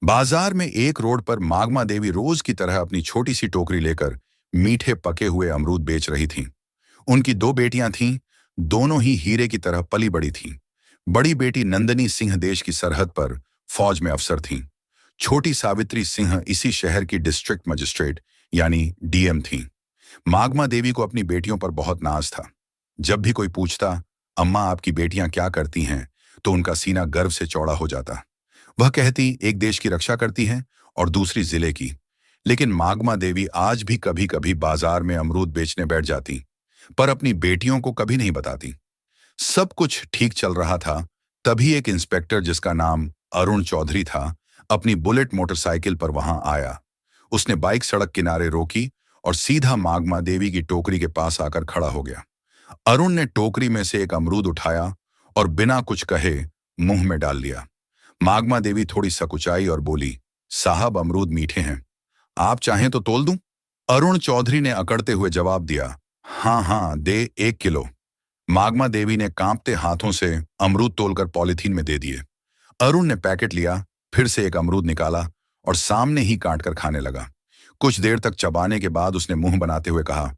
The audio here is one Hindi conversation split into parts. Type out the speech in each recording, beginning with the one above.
बाजार में एक रोड पर मागमा देवी रोज की तरह अपनी छोटी सी टोकरी लेकर मीठे पके हुए अमरूद बेच रही थीं। उनकी दो बेटियां थीं, दोनों ही हीरे की तरह पली बड़ी थीं। बड़ी बेटी नंदनी सिंह देश की सरहद पर फौज में अफसर थीं। छोटी सावित्री सिंह इसी शहर की डिस्ट्रिक्ट मजिस्ट्रेट यानी डीएम थीं। मागमा देवी को अपनी बेटियों पर बहुत नाज था। जब भी कोई पूछता, अम्मा आपकी बेटियां क्या करती हैं, तो उनका सीना गर्व से चौड़ा हो जाता। वह कहती एक देश की रक्षा करती हैं और दूसरी जिले की। लेकिन मागमा देवी आज भी कभी कभी बाजार में अमरूद बेचने बैठ जाती, पर अपनी बेटियों को कभी नहीं बताती। सब कुछ ठीक चल रहा था, तभी एक इंस्पेक्टर जिसका नाम अरुण चौधरी था, अपनी बुलेट मोटरसाइकिल पर वहां आया। उसने बाइक सड़क किनारे रोकी और सीधा मागमा देवी की टोकरी के पास आकर खड़ा हो गया। अरुण ने टोकरी में से एक अमरूद उठाया और बिना कुछ कहे मुंह में डाल लिया। मागमा देवी थोड़ी सकुचाई और बोली, साहब अमरूद मीठे हैं, आप चाहें तो तोल दूं? अरुण चौधरी ने अकड़ते हुए जवाब दिया, हाँ हाँ दे 1 किलो। मागमा देवी ने कांपते हाथों से अमरूद तोलकर पॉलिथीन में दे दिए। अरुण ने पैकेट लिया, फिर से एक अमरूद निकाला और सामने ही काट कर खाने लगा। कुछ देर तक चबाने के बाद उसने मुंह बनाते हुए कहा,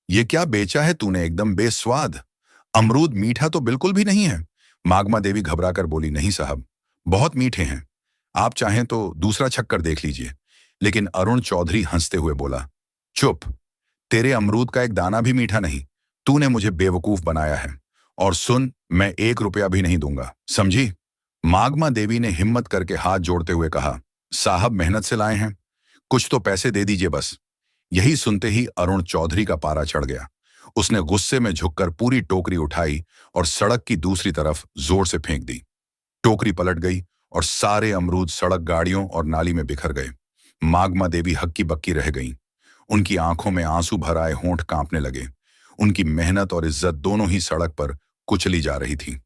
ये क्या बेचा है तूने, एकदम बेस्वाद। अमरूद मीठा तो बिल्कुल भी नहीं है। मागमा देवी घबराकर बोली, नहीं साहब, बहुत मीठे हैं, आप चाहें तो दूसरा छक्कर देख लीजिए। लेकिन अरुण चौधरी हंसते हुए बोला, चुप, तेरे अमरूद का एक दाना भी मीठा नहीं। तूने मुझे बेवकूफ बनाया है। और सुन, मैं 1 रुपया भी नहीं दूंगा, समझी? मागमा देवी ने हिम्मत करके हाथ जोड़ते हुए कहा, साहब मेहनत से लाए हैं, कुछ तो पैसे दे दीजिए बस। यही सुनते ही अरुण चौधरी का पारा चढ़ गया। उसने गुस्से में झुककर पूरी टोकरी उठाई और सड़क की दूसरी तरफ जोर से फेंक दी। टोकरी पलट गई और सारे अमरूद सड़क, गाड़ियों और नाली में बिखर गए। मागमा देवी हक्की बक्की रह गईं। उनकी आंखों में आंसू भर आए, होंठ कांपने लगे। उनकी मेहनत और इज्जत दोनों ही सड़क पर कुचली जा रही थी।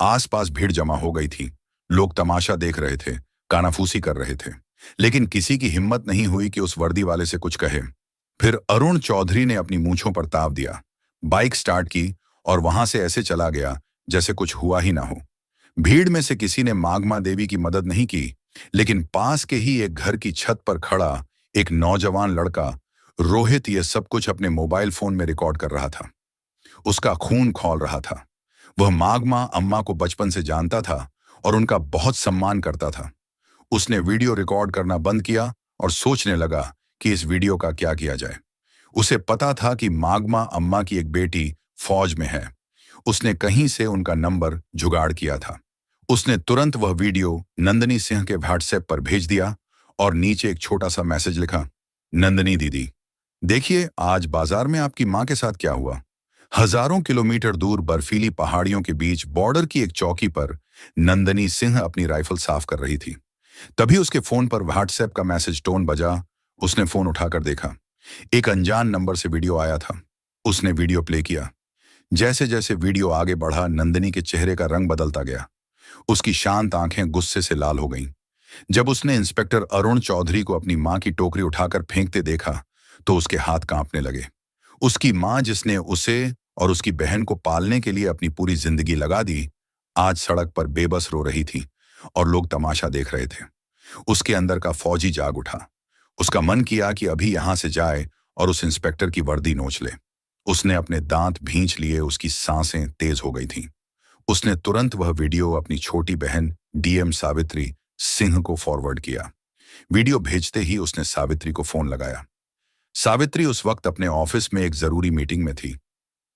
आसपास भीड़ जमा हो गई थी। लोग तमाशा देख रहे थे, कानाफूसी कर रहे थे, लेकिन किसी की हिम्मत नहीं हुई कि उस वर्दी वाले से कुछ कहे। फिर अरुण चौधरी ने अपनी मूंछों पर ताव दिया, बाइक स्टार्ट की और वहां से ऐसे चला गया जैसे कुछ हुआ ही ना हो। भीड़ में से किसी ने मागमा देवी की मदद नहीं की, लेकिन पास के ही एक घर की छत पर खड़ा एक नौजवान लड़का रोहित ये सब कुछ अपने मोबाइल फोन में रिकॉर्ड कर रहा था। उसका खून खौल रहा था। वह मागमा अम्मा को बचपन से जानता था और उनका बहुत सम्मान करता था। उसने वीडियो रिकॉर्ड करना बंद किया और सोचने लगा कि इस वीडियो का क्या किया जाए। उसे पता था कि मागमा अम्मा की एक बेटी फौज में है। उसने कहीं से उनका नंबर जुगाड़ किया था। उसने तुरंत वह वीडियो नंदनी सिंह के व्हाट्सएप पर भेज दिया और नीचे एक छोटा सा मैसेज लिखा, नंदनी दीदी, देखिए आज बाजार में आपकी मां के साथ क्या हुआ। हजारों किलोमीटर दूर बर्फीली पहाड़ियों के बीच बॉर्डर की एक चौकी पर नंदनी सिंह अपनी राइफल साफ कर रही थी। तभी उसके फोन पर व्हाट्सएप का मैसेज टोन बजा। उसने फोन उठाकर देखा, एक अनजान नंबर से वीडियो आया था। उसने वीडियो प्ले किया। जैसे जैसे वीडियो आगे बढ़ा, नंदनी के चेहरे का रंग बदलता गया। उसकी शांत आंखें गुस्से से लाल हो गईं। जब उसने इंस्पेक्टर अरुण चौधरी को अपनी मां की टोकरी उठाकर फेंकते देखा, तो उसके हाथ कांपने लगे। उसकी मां, जिसने उसे और उसकी बहन को पालने के लिए अपनी पूरी जिंदगी लगा दी, आज सड़क पर बेबस रो रही थी और लोग तमाशा देख रहे थे। उसके अंदर का फौजी जाग उठा। उसका मन किया कि अभी यहां से जाए और उस इंस्पेक्टर की वर्दी नोच ले। उसने अपने दांत भींच लिए, उसकी सांसें तेज हो गई थीं। उसने तुरंत वह वीडियो अपनी छोटी बहन डीएम सावित्री सिंह को फॉरवर्ड किया। वीडियो भेजते ही उसने सावित्री को फोन लगाया। सावित्री उस वक्त अपने ऑफिस में एक जरूरी मीटिंग में थी।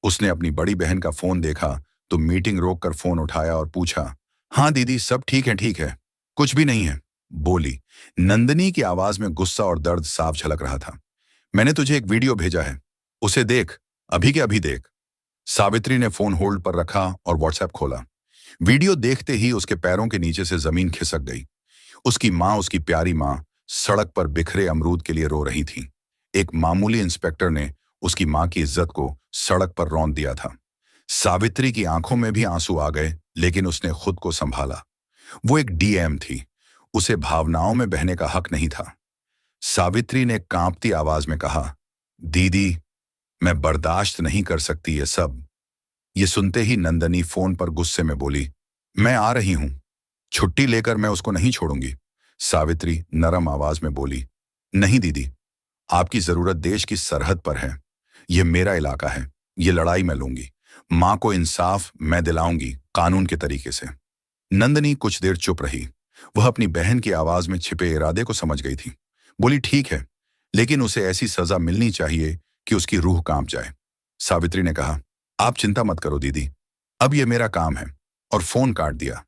उसने अपनी बड़ी बहन का फोन देखा तो मीटिंग रोककर फोन उठाया और पूछा, हाँ दीदी, सब ठीक है, कुछ भी नहीं है, बोली। नंदनी की आवाज में गुस्सा और दर्द साफ झलक रहा था। मैंने तुझे एक वीडियो भेजा है, उसे देख, अभी के अभी देख। सावित्री ने फोन होल्ड पर रखा और व्हाट्सएप खोला। वीडियो देखते ही उसके पैरों के नीचे से जमीन खिसक गई। उसकी मां, उसकी प्यारी मां, सड़क पर बिखरे अमरूद के लिए रो रही थी। एक मामूली इंस्पेक्टर ने उसकी मां की इज्जत को सड़क पर रौंद दिया था। सावित्री की आंखों में भी आंसू आ गए, लेकिन उसने खुद को संभाला। वो एक डीएम थी, उसे भावनाओं में बहने का हक नहीं था। सावित्री ने कांपती आवाज में कहा, दीदी, मैं बर्दाश्त नहीं कर सकती ये सब। ये सुनते ही नंदनी फोन पर गुस्से में बोली, मैं आ रही हूं, छुट्टी लेकर मैं उसको नहीं छोड़ूंगी। सावित्री नरम आवाज में बोली, नहीं दीदी, आपकी जरूरत देश की सरहद पर है। यह मेरा इलाका है, ये लड़ाई मैं लूंगी। मां को इंसाफ मैं दिलाऊंगी, कानून के तरीके से। नंदनी कुछ देर चुप रही। वह अपनी बहन की आवाज में छिपे इरादे को समझ गई थी। बोली, ठीक है, लेकिन उसे ऐसी सजा मिलनी चाहिए कि उसकी रूह कांप जाए। सावित्री ने कहा, आप चिंता मत करो दीदी, अब यह मेरा काम है, और फोन काट दिया।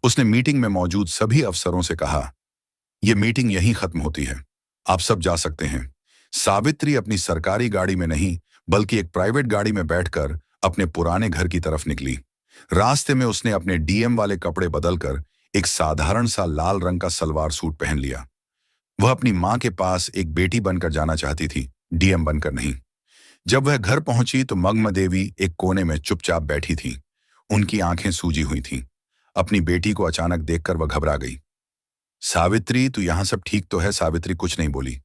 उसने मीटिंग में मौजूद सभी अफसरों से कहा, यह मीटिंग यहीं खत्म होती है, आप सब जा सकते हैं। सावित्री अपनी सरकारी गाड़ी में नहीं, बल्कि एक प्राइवेट गाड़ी में बैठकर अपने पुराने घर की तरफ निकली। रास्ते में उसने अपने डीएम वाले कपड़े बदलकर एक साधारण सा लाल रंग का सलवार सूट पहन लिया। वह अपनी मां के पास एक बेटी बनकर जाना चाहती थी, डीएम बनकर नहीं। जब वह घर पहुंची तो मग्न देवी एक कोने में चुपचाप बैठी थी। उनकी आंखें सूजी हुई थीं। अपनी बेटी को अचानक देखकर वह घबरा गई। सावित्री, तू यहां सब ठीक तो है? सावित्री कुछ नहीं बोली।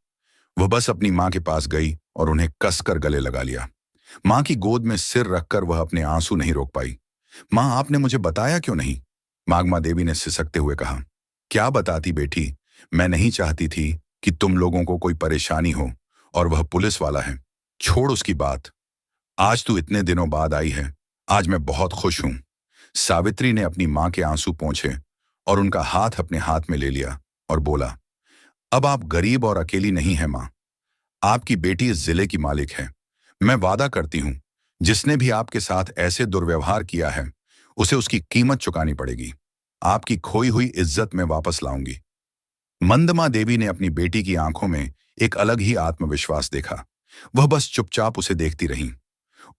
वह बस अपनी मां के पास गई और उन्हें कसकर गले लगा लिया। मां की गोद में सिर रखकर वह अपने आंसू नहीं रोक पाई। मां, आपने मुझे बताया क्यों नहीं? मागमा देवी ने सिसकते हुए कहा। क्या बताती बेटी, मैं नहीं चाहती थी कि तुम लोगों को कोई परेशानी हो, और वह पुलिस वाला है। छोड़ उसकी बात। आज तू इतने दिनों बाद आई है, आज मैं बहुत खुश हूं। सावित्री ने अपनी मां के आंसू पोंछे और उनका हाथ अपने हाथ में ले लिया और बोला, अब आप गरीब और अकेली नहीं हैं मां। आपकी बेटी इस जिले की मालिक है। मैं वादा करती हूं, जिसने भी आपके साथ ऐसे दुर्व्यवहार किया है, उसे उसकी कीमत चुकानी पड़ेगी। आपकी खोई हुई इज्जत में वापस लाऊंगी। मंदमा देवी ने अपनी बेटी की आंखों में एक अलग ही आत्मविश्वास देखा। वह बस चुपचाप उसे देखती रही।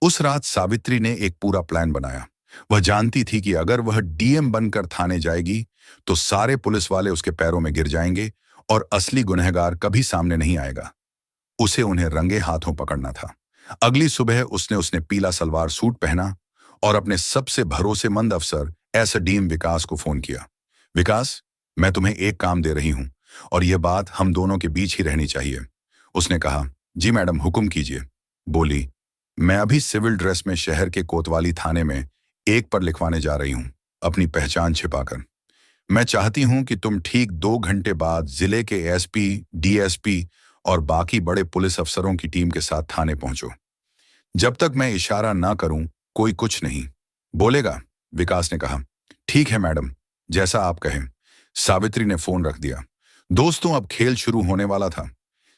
उस रात सावित्री ने एक पूरा प्लान बनाया। वह जानती थी कि अगर वह डीएम बनकर थाने जाएगी तो सारे पुलिस वाले उसके पैरों में गिर जाएंगे और असली गुनहगार कभी सामने नहीं आएगा। उसे उन्हें रंगे हाथों पकड़ना था। अगली सुबह उसने पीला सलवार सूट पहना और अपने सबसे भरोसेमंद अफसर एसडीएम विकास को फोन किया। विकास, मैं तुम्हें एक काम दे रही हूं और यह बात हम दोनों के बीच ही रहनी चाहिए। उसने कहा, जी मैडम, हुक्म कीजिए। बोली, मैं अभी सिविल ड्रेस में शहर के कोतवाली थाने में एक पर लिखवाने जा रही हूं, अपनी पहचान छिपाकर। मैं चाहती हूं कि तुम ठीक 2 घंटे बाद जिले के एसपी, डीएसपी और बाकी बड़े पुलिस अफसरों की टीम के साथ थाने पहुंचो। जब तक मैं इशारा ना करूं, कोई कुछ नहीं बोलेगा। विकास ने कहा, ठीक है मैडम, जैसा आप कहें। सावित्री ने फोन रख दिया। दोस्तों, अब खेल शुरू होने वाला था।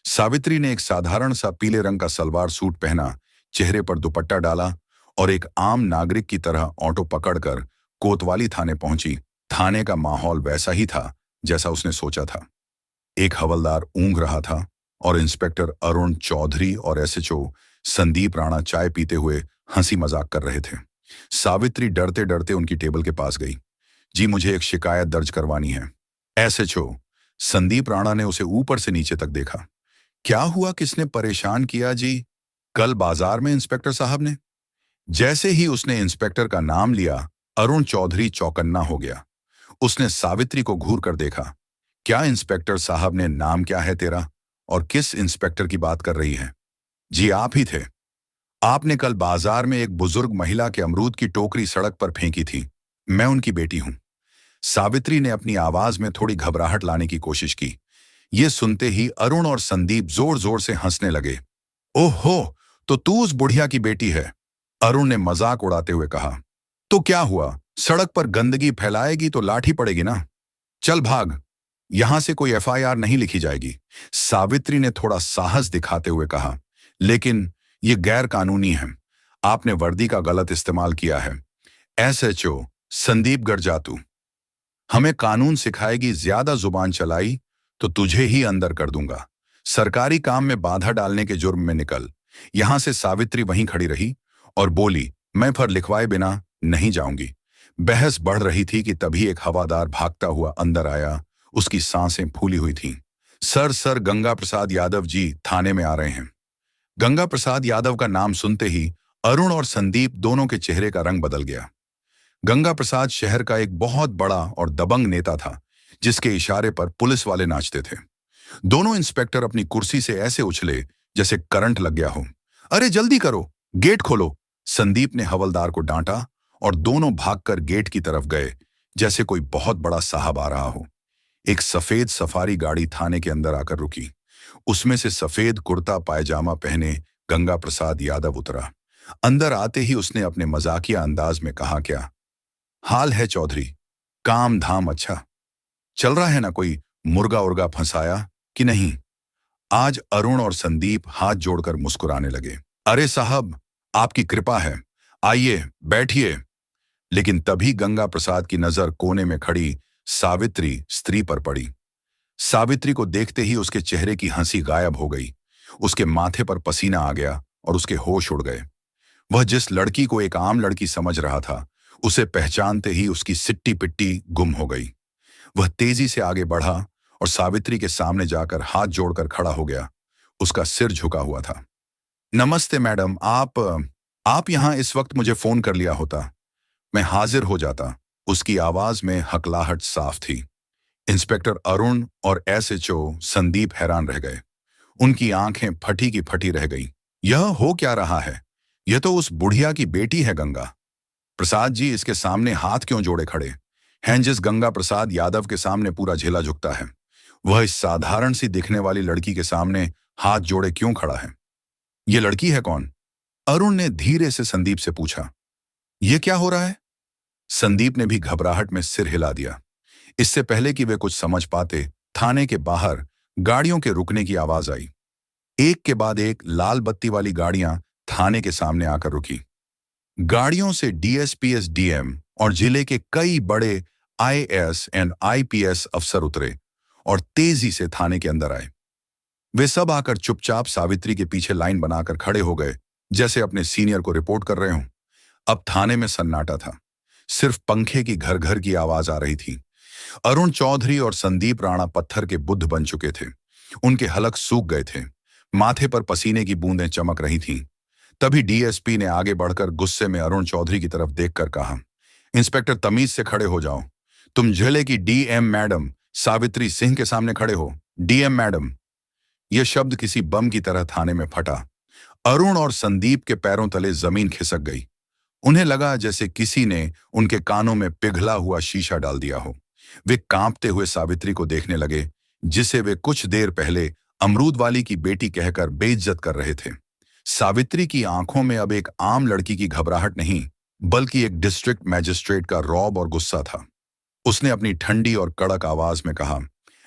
सावित्री ने एक साधारण सा पीले रंग का सलवार सूट पहना, चेहरे पर दुपट्टा डाला और एक आम नागरिक की तरह ऑटो पकड़कर कोतवाली थाने पहुंची। थाने का माहौल वैसा ही था जैसा उसने सोचा था। एक हवलदार ऊँघ रहा था और इंस्पेक्टर अरुण चौधरी और एसएचओ संदीप राणा चाय पीते हुए हंसी मजाक कर रहे थे। सावित्री डरते डरते उनकी टेबल के पास गई। जी, मुझे एक शिकायत दर्ज करवानी है। एसएचओ संदीप राणा ने उसे ऊपर से नीचे तक देखा। क्या हुआ, किसने परेशान किया जी? कल बाजार में इंस्पेक्टर साहब ने। जैसे ही उसने इंस्पेक्टर का नाम लिया, अरुण चौधरी चौकन्ना हो गया। उसने सावित्री को घूर कर देखा। क्या इंस्पेक्टर साहब ने? नाम क्या है तेरा और किस इंस्पेक्टर की बात कर रही है? जी, आप ही थे। आपने कल बाजार में एक बुजुर्ग महिला के अमरूद की टोकरी सड़क पर फेंकी थी। मैं उनकी बेटी हूं। सावित्री ने अपनी आवाज में थोड़ी घबराहट लाने की कोशिश की। यह सुनते ही अरुण और संदीप जोर जोर से हंसने लगे। ओहो, तो तू उस बुढ़िया की बेटी है? अरुण ने मजाक उड़ाते हुए कहा। तो क्या हुआ, सड़क पर गंदगी फैलाएगी तो लाठी पड़ेगी ना। चल भाग, यहां से कोई एफआईआर नहीं लिखी जाएगी। सावित्री ने थोड़ा साहस दिखाते हुए कहा, लेकिन यह गैर कानूनी है। आपने वर्दी का गलत इस्तेमाल किया है। एसएचओ संदीप गरजातू, हमें कानून सिखाएगी, ज्यादा जुबान चलाई तो तुझे ही अंदर कर दूंगा। सरकारी काम में बाधा डालने के जुर्म में निकल। यहां से सावित्री वहीं खड़ी रही और बोली, मैं फर लिखवाए बिना नहीं जाऊंगी। बहस बढ़ रही थी कि तभी एक हवादार भागता हुआ अंदर आया। उसकी सांसें फूली हुई थीं। सर गंगा प्रसाद यादव जी थाने में आ रहे हैं। गंगा प्रसाद यादव का नाम सुनते ही अरुण और संदीप दोनों के चेहरे का रंग बदल गया। गंगा प्रसाद शहर का एक बहुत बड़ा और दबंग नेता था, जिसके इशारे पर पुलिस वाले नाचते थे। दोनों इंस्पेक्टर अपनी कुर्सी से ऐसे उछले जैसे करंट लग गया हो। अरे जल्दी करो, गेट खोलो, संदीप ने हवलदार को डांटा और दोनों भागकर गेट की तरफ गए, जैसे कोई बहुत बड़ा साहब आ रहा हो। एक सफेद सफारी गाड़ी थाने के अंदर आकर रुकी। उसमें से सफेद कुर्ता पायजामा पहने गंगा प्रसाद यादव उतरा। अंदर आते ही उसने अपने मजाकिया अंदाज में कहा, क्या हाल है चौधरी? काम धाम अच्छा चल रहा है ना? कोई मुर्गा उर्गा फंसाया कि नहीं? आज अरुण और संदीप हाथ जोड़कर मुस्कुराने लगे। अरे साहब, आपकी कृपा है, आइए बैठिए। लेकिन तभी गंगा प्रसाद की नजर कोने में खड़ी सावित्री स्त्री पर पड़ी। सावित्री को देखते ही उसके चेहरे की हंसी गायब हो गई। उसके माथे पर पसीना आ गया और उसके होश उड़ गए। वह जिस लड़की को एक आम लड़की समझ रहा था, उसे पहचानते ही उसकी सिट्टी पिट्टी गुम हो गई। वह तेजी से आगे बढ़ा और सावित्री के सामने जाकर हाथ जोड़कर खड़ा हो गया। उसका सिर झुका हुआ था। नमस्ते मैडम, आप यहाँ इस वक्त मुझे फोन कर लिया होता, मैं हाजिर हो जाता। उसकी आवाज में हकलाहट साफ थी। इंस्पेक्टर अरुण और एसएचओ संदीप हैरान रह गए। उनकी आंखें फटी की फटी रह गईं। यह हो क्या रहा है? यह तो उस बुढ़िया की बेटी है गंगा प्रसाद जी। इसके सामने हाथ क्यों जोड़े खड़े हैं? जिस गंगा प्रसाद यादव के सामने पूरा झेला झुकता है, वह इस साधारण सी दिखने वाली लड़की के सामने हाथ जोड़े क्यों खड़ा है? ये लड़की है कौन? अरुण ने धीरे से संदीप से पूछा। यह क्या हो रहा है? संदीप ने भी घबराहट में सिर हिला दिया। इससे पहले कि वे कुछ समझ पाते, थाने के बाहर गाड़ियों के रुकने की आवाज आई। एक के बाद एक लाल बत्ती वाली गाड़ियां थाने के सामने आकर रुकी। गाड़ियों से डीएसपी, एसडीएम और जिले के कई बड़े आईएएस एंड आईपीएस अफसर उतरे और तेजी से थाने के अंदर आए। वे सब आकर चुपचाप सावित्री के पीछे लाइन बनाकर खड़े हो गए, जैसे अपने सीनियर को रिपोर्ट कर रहे हों। अब थाने में सन्नाटा था। सिर्फ पंखे की घर घर की आवाज आ रही थी। अरुण चौधरी और संदीप राणा पत्थर के बुद्ध बन चुके थे। उनके हलक सूख गए थे। माथे पर पसीने की बूंदें चमक रही थीं। तभी डीएसपी ने आगे बढ़कर गुस्से में अरुण चौधरी की तरफ देखकर कहा, इंस्पेक्टर तमीज से खड़े हो जाओ। तुम जिले की डीएम मैडम सावित्री सिंह के सामने खड़े हो। DM madam. यह शब्द किसी बम की तरह थाने में फटा। अरुण और संदीप के पैरों तले जमीन खिसक गई। उन्हें लगा जैसे किसी ने उनके कानों में पिघला हुआ शीशा डाल दिया हो। वे कांपते हुए सावित्री को देखने लगे, जिसे वे कुछ देर पहले अमरूद वाली की बेटी कहकर बेइज्जत कर रहे थे। सावित्री की आंखों में अब एक आम लड़की की घबराहट नहीं, बल्कि एक डिस्ट्रिक्ट मैजिस्ट्रेट का रौब और गुस्सा था। उसने अपनी ठंडी और कड़क आवाज में कहा,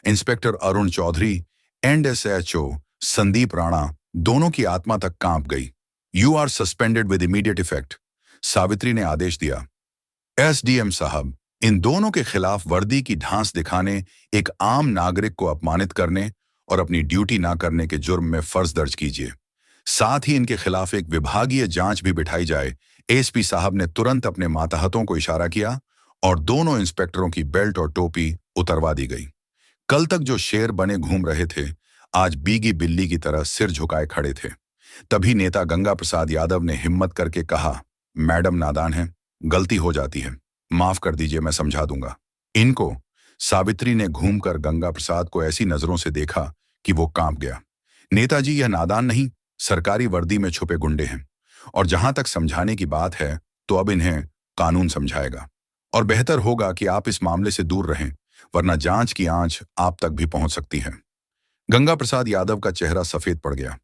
inspector Arun Chaudhary and SHO Sandeep Rana, दोनों की आत्मा तक कांप गई। You are suspended with immediate effect. Savitri ने आदेश दिया। एसडीएम साहब, इन दोनों के खिलाफ वर्दी की ढांस दिखाने, एक आम नागरिक को अपमानित करने और अपनी ड्यूटी ना करने के जुर्म में फर्ज दर्ज कीजिए। साथ ही इनके खिलाफ एक विभागीय जांच भी बिठाई जाए। एसपी साहब ने तुरंत अपने मातहतों को इशारा किया और दोनों इंस्पेक्टरों की बेल्ट और टोपी उतरवा दी गई। कल तक जो शेर बने घूम रहे थे, आज बीगी बिल्ली की तरह सिर झुकाए खड़े थे। तभी नेता गंगा प्रसाद यादव ने हिम्मत करके कहा, मैडम नादान है, गलती हो जाती है, माफ कर दीजिए, मैं समझा दूंगा इनको। सावित्री ने घूमकर गंगा प्रसाद को ऐसी नजरों से देखा कि वो कांप गया। नेताजी, यह नादान नहीं, सरकारी वर्दी में छुपे गुंडे हैं, और जहां तक समझाने की बात है तो अब इन्हें कानून समझाएगा। और बेहतर होगा कि आप इस मामले से दूर रहें, वरना जांच की आंच आप तक भी पहुंच सकती है। गंगा प्रसाद यादव का चेहरा सफेद पड़ गया।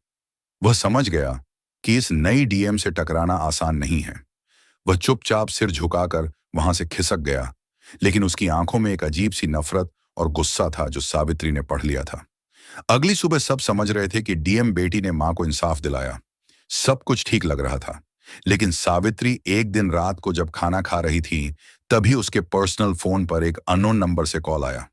वह समझ गया कि इस नई डीएम से टकराना आसान नहीं है। वह चुपचाप सिर झुकाकर वहां से खिसक गया, लेकिन उसकी आंखों में एक अजीब सी नफरत और गुस्सा था जो सावित्री ने पढ़ लिया था। अगली सुबह सब समझ रहे थे कि डीएम बेटी ने मां को इंसाफ दिलाया। सब कुछ ठीक लग रहा था, लेकिन सावित्री एक दिन रात को जब खाना खा रही थी, तभी उसके पर्सनल फोन पर एक अननोन नंबर से कॉल आया।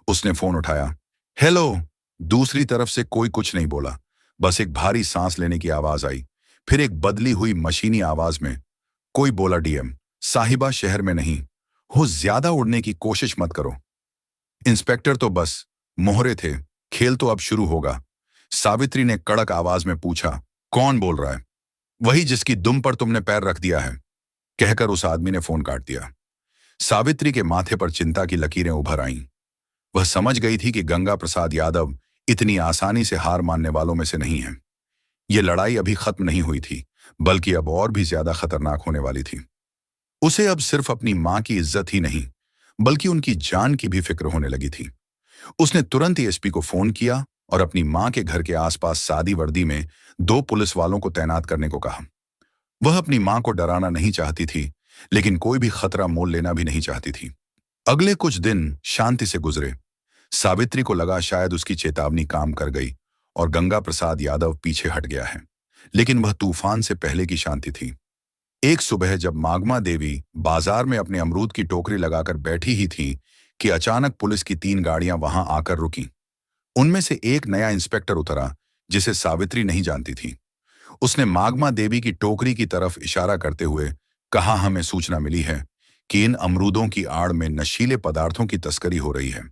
उसने फोन उठाया। हेलो। दूसरी तरफ से कोई कुछ नहीं बोला, बस एक भारी सांस लेने की आवाज आई। फिर एक बदली हुई मशीनी आवाज में कोई बोला, डीएम साहिबा शहर में नहीं हो, ज्यादा उड़ने की कोशिश मत करो। इंस्पेक्टर तो बस मोहरे थे, खेल तो अब शुरू होगा। सावित्री ने कड़क आवाज में पूछा, कौन बोल रहा है? वही जिसकी दुम पर तुमने पैर रख दिया है, कहकर उस आदमी ने फोन काट दिया। सावित्री के माथे पर चिंता की लकीरें उभर आईं। वह समझ गई थी कि गंगा प्रसाद यादव इतनी आसानी से हार मानने वालों में से नहीं है। यह लड़ाई अभी खत्म नहीं हुई थी, बल्कि अब और भी ज्यादा खतरनाक होने वाली थी। उसे अब सिर्फ अपनी मां की इज्जत ही नहीं, बल्कि उनकी जान की भी फिक्र होने लगी थी। उसने तुरंत ही एसपी को फोन किया और अपनी मां के घर के आसपास सादी वर्दी में 2 पुलिस वालों को तैनात करने को कहा। वह अपनी मां को डराना नहीं चाहती थी, लेकिन कोई भी खतरा मोल लेना भी नहीं चाहती थी। अगले कुछ दिन शांति से गुजरे। सावित्री को लगा शायद उसकी चेतावनी काम कर गई और गंगा प्रसाद यादव पीछे हट गया है, लेकिन वह तूफान से पहले की शांति थी। एक सुबह जब मागमा देवी बाजार में अपने अमरूद की टोकरी लगाकर बैठी ही थी कि अचानक पुलिस की 3 गाड़ियां वहां आकर रुकीं। उनमें से एक नया इंस्पेक्टर उतरा, जिसे सावित्री नहीं जानती थी। उसने मागमा देवी की टोकरी की तरफ इशारा करते हुए कहा, हमें सूचना मिली है कि इन अमरूदों की आड़ में नशीले पदार्थों की तस्करी हो रही है।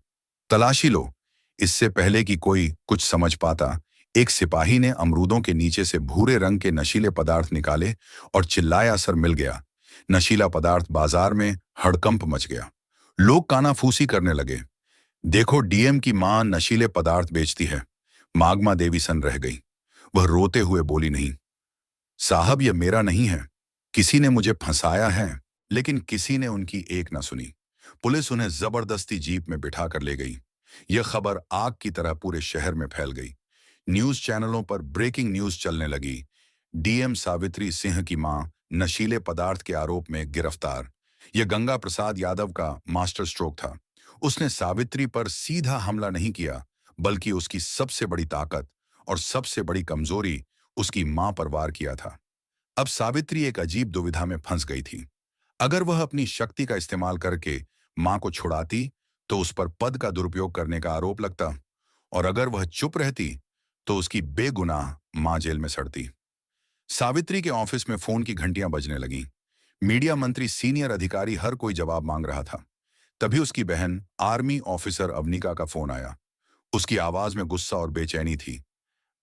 तलाशी लो। इससे पहले कि कोई कुछ समझ पाता, एक सिपाही ने अमरूदों के नीचे से भूरे रंग के नशीले पदार्थ निकाले और चिल्लाया, असर मिल गया। नशीला पदार्थ बाजार में हड़कंप मच गया। लोग कानाफूसी करने लगे। देखो, डीएम की मां नशीले पदार्थ बेचती है। मागमा देवी सन रह गई। वह रोते हुए बोली, नहीं साहब, यह मेरा नहीं है। किसी ने मुझे फंसाया है। लेकिन किसी ने उनकी एक न सुनी। पुलिस उन्हें जबरदस्ती जीप में बिठा कर ले गई। यह खबर आग की तरह पूरे शहर में फैल गई। न्यूज चैनलों पर ब्रेकिंग न्यूज चलने लगी। डीएम सावित्री सिंह की मां नशीले पदार्थ के आरोप में गिरफ्तार। यह गंगा प्रसाद यादव का मास्टर स्ट्रोक था। उसने सावित्री पर सीधा हमला नहीं किया, बल्कि उसकी सबसे बड़ी ताकत और सबसे बड़ी कमजोरी, उसकी मां पर वार किया था। अब सावित्री एक अजीब दुविधा में फंस गई थी। अगर वह अपनी शक्ति का इस्तेमाल करके मां को छुड़ाती तो उस पर पद का दुरुपयोग करने का आरोप लगता, और अगर वह चुप रहती तो उसकी बेगुनाह मां जेल में सड़ती। सावित्री के ऑफिस में फोन की घंटियां बजने लगीं। मीडिया मंत्री, सीनियर अधिकारी, हर कोई जवाब मांग रहा था। तभी उसकी बहन आर्मी ऑफिसर अवनिका का फोन आया। उसकी आवाज में गुस्सा और बेचैनी थी।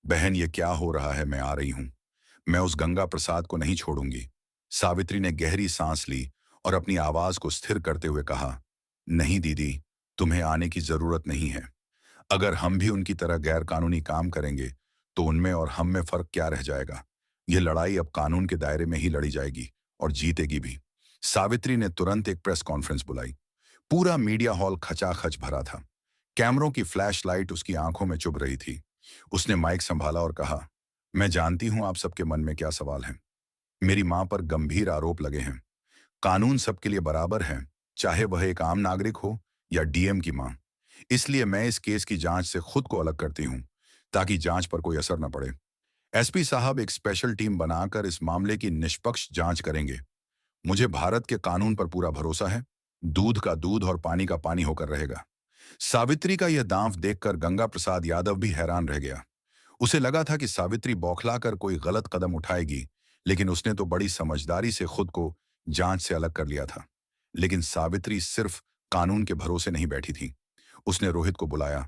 बहन, ये क्या हो रहा है? मैं आ रही हूं। मैं उस गंगा प्रसाद को नहीं छोड़ूंगी। सावित्री ने गहरी सांस ली और अपनी आवाज को स्थिर करते हुए कहा, नहीं दीदी, तुम्हें आने की जरूरत नहीं है। अगर हम भी उनकी तरह गैर कानूनी काम करेंगे तो उनमें और हम में फर्क क्या रह जाएगा? यह लड़ाई अब कानून के दायरे में ही लड़ी जाएगी और जीतेगी भी। सावित्री ने तुरंत एक प्रेस कॉन्फ्रेंस बुलाई। पूरा मीडिया हॉल खचाखच भरा था। कैमरों की फ्लैश लाइट उसकी आंखों में चुभ रही थी। उसने माइक संभाला और कहा, मैं जानती हूं आप सबके मन में क्या सवाल है। मेरी मां पर गंभीर आरोप लगे हैं। कानून सबके लिए बराबर है, चाहे वह एक आम नागरिक हो या डीएम की मां। इसलिए मैं इस केस की जांच से खुद को अलग करती हूं, ताकि जांच पर कोई असर न पड़े। एसपी साहब एक स्पेशल टीम बनाकर इस मामले की निष्पक्ष जांच करेंगे। मुझे भारत के कानून पर पूरा भरोसा है। दूध का दूध और पानी का पानी होकर रहेगा। सावित्री का यह दांव देखकर गंगा प्रसाद यादव भी हैरान रह गया। उसे लगा था कि सावित्री बौखलाकर कोई गलत कदम उठाएगी, लेकिन उसने तो बड़ी समझदारी से खुद को जांच से अलग कर लिया था। लेकिन सावित्री सिर्फ कानून के भरोसे नहीं बैठी थी। उसने रोहित को बुलाया।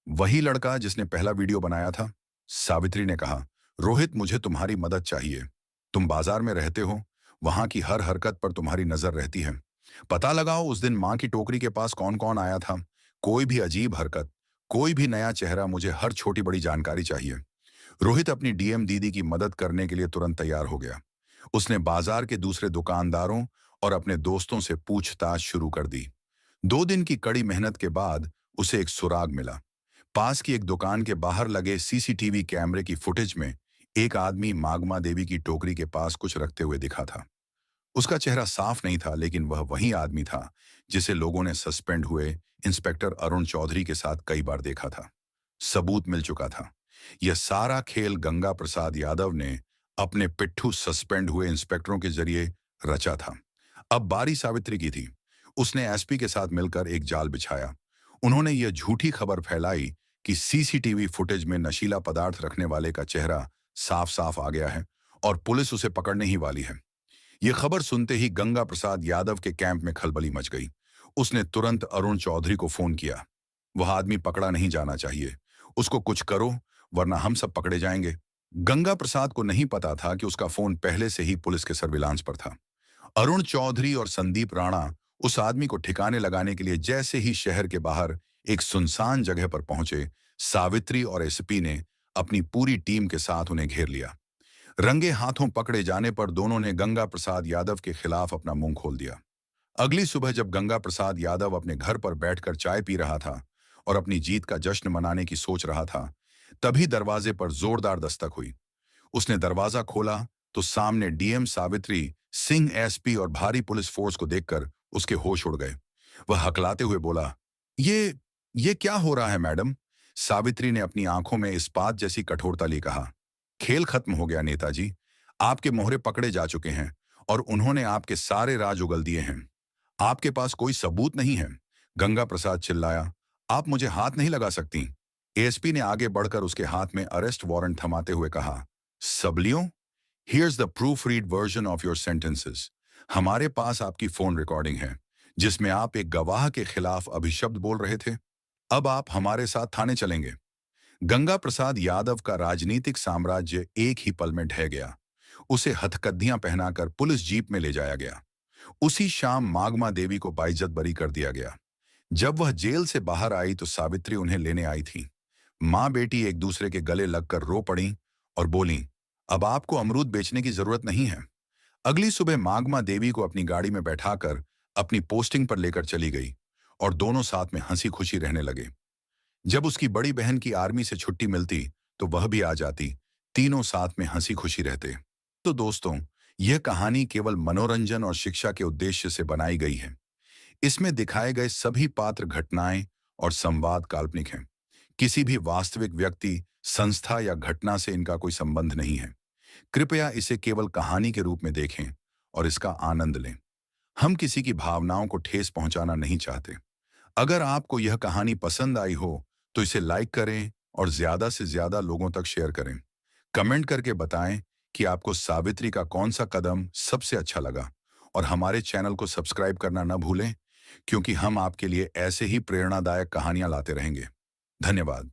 वही लड़का जिसने पहला वीडियो बनाया था? सावित्री ने कहा, रोहित, मुझे तुम्हारी मदद चाहिए। तुम बाजार में रहते हो, वहां की हर हरकत पर तुम्हारी नजर रहती है। पता लगाओ उस दिन मां की टोकरी के पास कौन कौन आया था। कोई भी अजीब हरकत, कोई भी नया चेहरा, मुझे हर छोटी बड़ी जानकारी चाहिए। रोहित अपनी डीएम दीदी की मदद करने के लिए तुरंत तैयार हो गया। उसने बाजार के दूसरे दुकानदारों और अपने दोस्तों से पूछताछ शुरू कर दी। 2 दिन की कड़ी मेहनत के बाद उसे एक सुराग मिला। पास की एक दुकान के बाहर लगे सीसीटीवी कैमरे की फुटेज में एक आदमी मागमा देवी की टोकरी के पास कुछ रखते हुए दिखा था। उसका चेहरा साफ नहीं था, लेकिन वह वही आदमी था जिसे लोगों ने सस्पेंड हुए इंस्पेक्टर अरुण चौधरी के साथ कई बार देखा था। सबूत मिल चुका था। यह सारा खेल गंगा प्रसाद यादव ने अपने पिट्ठू सस्पेंड हुए इंस्पेक्टरों के जरिए रचा था। अब बारी सावित्री की थी। उसने एसपी के साथ मिलकर एक जाल बिछाया। उन्होंने यह झूठी खबर फैलाई कि सीसीटीवी फुटेज में नशीला पदार्थ रखने वाले का चेहरा साफ साफ आ गया है और पुलिस उसे पकड़ने ही वाली है। यह खबर सुनते ही गंगा प्रसाद यादव के कैंप में खलबली मच गई। उसने तुरंत अरुण चौधरी को फोन किया। वह आदमी पकड़ा नहीं जाना चाहिए। उसको कुछ करो, वरना हम सब पकड़े जाएंगे। गंगा प्रसाद को नहीं पता था कि उसका फोन पहले से ही पुलिस के सर्विलांस पर था। अरुण चौधरी और संदीप राणा उस आदमी को ठिकाने लगाने के लिए जैसे ही शहर के बाहर एक सुनसान जगह पर पहुंचे, सावित्री और एसपी ने अपनी पूरी टीम के साथ उन्हें घेर लिया। रंगे हाथों पकड़े जाने पर दोनों ने गंगा प्रसाद यादव के खिलाफ अपना मुंह खोल दिया। अगली सुबह जब गंगा प्रसाद यादव अपने घर पर बैठकर चाय पी रहा था और अपनी जीत का जश्न मनाने की सोच रहा था, तभी दरवाजे पर जोरदार दस्तक हुई। उसने दरवाजा खोला तो सामने डीएम सावित्री सिंह एसपी और भारी पुलिस फोर्स को देखकर उसके होश उड़ गए। वह हकलाते हुए बोला, ये क्या हो रहा है मैडम? सावित्री ने अपनी आंखों में इस्पात जैसी कठोरता ली कहा, खेल खत्म हो गया नेताजी। आपके मोहरे पकड़े जा चुके हैं और उन्होंने आपके सारे राज उगल दिए हैं। आपके पास कोई सबूत नहीं है। गंगा प्रसाद चिल्लाया, आप मुझे हाथ नहीं लगा सकती। एएसपी ने आगे बढ़कर उसके हाथ में अरेस्ट वारंट थमाते हुए कहा, सबलियों, here's the proofread version of your sentences. हमारे पास आपकी फोन रिकॉर्डिंग है जिसमें आप एक गवाह के खिलाफ अभिशब्द बोल रहे थे। अब आप हमारे साथ थाने चलेंगे। गंगा प्रसाद यादव का राजनीतिक साम्राज्य एक ही पल में ढह गया। उसे हथकद्दियां पहनाकर पुलिस जीप में ले जाया गया। उसी शाम मागमा देवी को बाइज्जत बरी कर दिया गया। जब वह जेल से बाहर आई तो सावित्री उन्हें लेने आई थी। माँ बेटी एक दूसरे के गले लगकर रो पड़ी और बोली, अब आपको अमरूद बेचने की जरूरत नहीं है। अगली सुबह मागमा देवी को अपनी गाड़ी में बैठाकर अपनी पोस्टिंग पर लेकर चली गई और दोनों साथ में हंसी खुशी रहने लगे। जब उसकी बड़ी बहन की आर्मी से छुट्टी मिलती तो वह भी आ जाती। तीनों साथ में हंसी खुशी रहते। तो दोस्तों, यह कहानी केवल मनोरंजन और शिक्षा के उद्देश्य से बनाई गई है। इसमें दिखाए गए सभी पात्र, घटनाएं और संवाद काल्पनिक हैं। किसी भी वास्तविक व्यक्ति, संस्था या घटना से इनका कोई संबंध नहीं है। कृपया इसे केवल कहानी के रूप में देखें और इसका आनंद लें। हम किसी की भावनाओं को ठेस पहुंचाना नहीं चाहते। अगर आपको यह कहानी पसंद आई हो तो इसे लाइक करें और ज्यादा से ज्यादा लोगों तक शेयर करें। कमेंट करके बताएं कि आपको सावित्री का कौन सा कदम सबसे अच्छा लगा और हमारे चैनल को सब्सक्राइब करना न भूलें, क्योंकि हम आपके लिए ऐसे ही प्रेरणादायक कहानियां लाते रहेंगे। धन्यवाद।